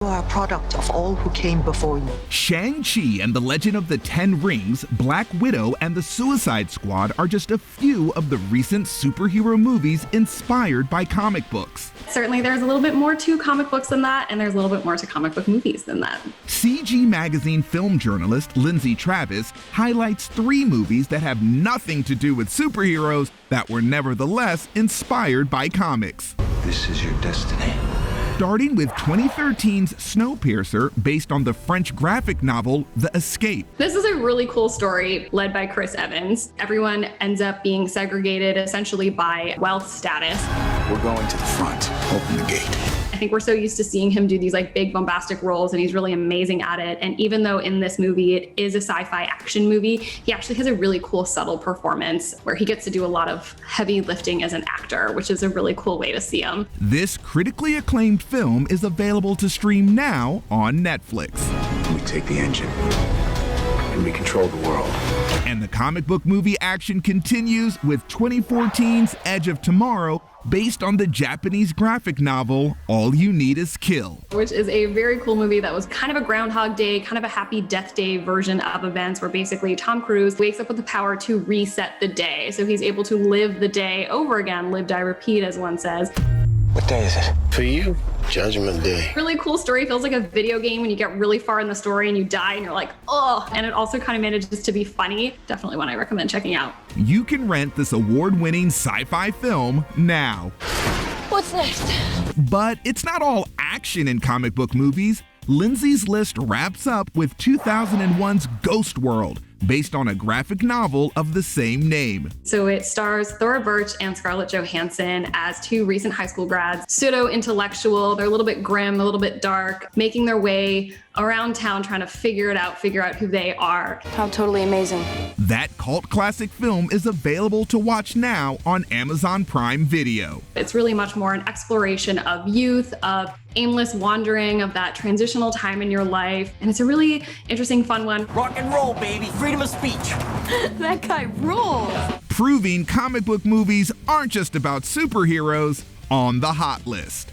You are a product of all who came before you. Shang-Chi and the Legend of the Ten Rings, Black Widow, and the Suicide Squad are just a few of the recent superhero movies inspired by comic books. Certainly there's a little bit more to comic books than that, and there's a little bit more to comic book movies than that. CGMagazine film journalist Lindsay Traves highlights 3 movies that have nothing to do with superheroes that were nevertheless inspired by comics. This is your destiny. Starting with 2013's Snowpiercer, based on the French graphic novel The Escape. This is a really cool story led by Chris Evans. Everyone ends up being segregated essentially by wealth status. We're going to the front. Open the gate. I think we're so used to seeing him do these like big bombastic roles, and he's really amazing at it. And even though in this movie it is a sci-fi action movie, he actually has a really cool subtle performance where he gets to do a lot of heavy lifting as an actor, which is a really cool way to see him. This critically acclaimed film is available to stream now on Netflix. We take the engine and we control the world. And the comic book movie action continues with 2014's Edge of Tomorrow, based on the Japanese graphic novel All You Need Is Kill. Which is a very cool movie that was kind of a Groundhog Day, kind of a Happy Death Day version of events where basically Tom Cruise wakes up with the power to reset the day. So he's able to live the day over again, live, die, repeat, as one says. What day is it? For you, Judgment Day. Really cool story. Feels like a video game when you get really far in the story and you die and you're like, oh. And it also kind of manages to be funny. Definitely one I recommend checking out. You can rent this award-winning sci-fi film now. What's next? But it's not all action in comic book movies. Lindsay's list wraps up with 2001's Ghost World, based on a graphic novel of the same name. So it stars Thora Birch and Scarlett Johansson as 2 recent high school grads, pseudo-intellectual. They're a little bit grim, a little bit dark, making their way around town trying to figure out who they are. How totally amazing. That cult classic film is available to watch now on Amazon Prime Video. It's really much more an exploration of youth, of aimless wandering, of that transitional time in your life. And it's a really interesting, fun one. Rock and roll, baby. Freedom of speech. That guy rules. Proving comic book movies aren't just about superheroes on the hot list.